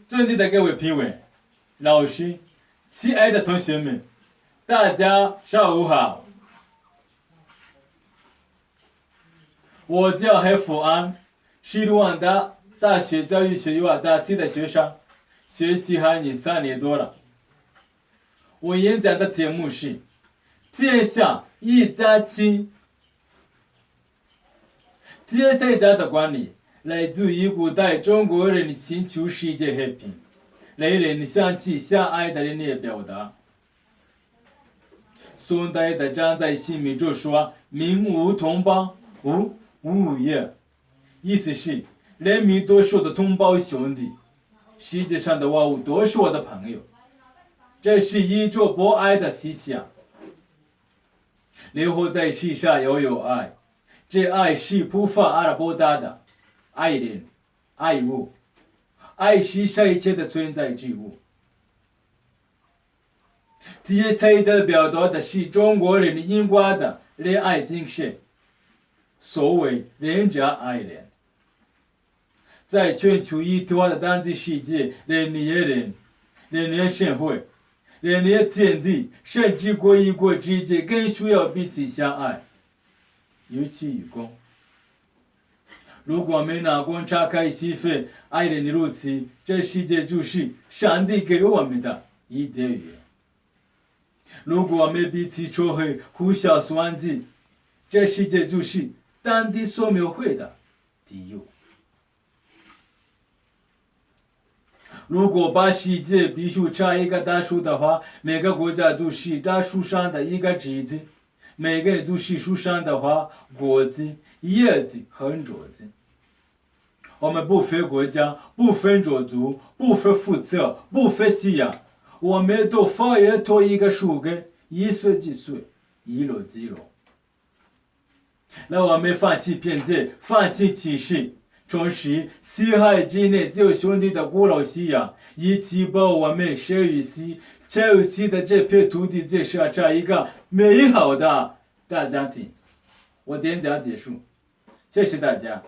尊敬的各位评委、老师、亲爱的同学们，大家上午好。我叫黑福安，是卢旺达大学教育学院大四的学生，学习还已3年多了。我演讲的题目是“天下一家亲”。天下一家的观念来自于古代中国人的请求世界和平，来人相亲相爱的人的表达。宋代的张载新民就说：“民无同胞，无物也。”意思是人民都是我的同胞兄弟，世界上的万物都是我的朋友。这是一种博爱的思想。人活在世上要有爱，这爱是不分阿拉伯大的，爱人、爱物，爱是世一切的存在之物。天才的表达的是中国人的英国的仁爱精神，所谓仁者爱人。在全球一体化的当今世界，人与人、人与社会、人与天地，甚至国与国之间更需要彼此相爱，有其与共。如果我们能够敞开心扉，爱人如此，这世界就是上帝给我们的伊甸园。如果我们彼此仇恨、互相算计，这世界就是上帝所描绘的地狱。如果把世界比喻成一个大树的话，每个国家都是大树上的一个枝子，每个人都是树上的花、果子、叶子和种子。我们不分国家，不分种族，不分肤色，不分信仰，我们都发源同一个树根，一岁即岁，一落即落。让我们放弃偏见，放弃歧视，重拾四海之内只有兄弟的古老信仰，一起把我们生于死、生于死的这片土地建设成一个美好的大家庭。我演讲结束，谢谢大家。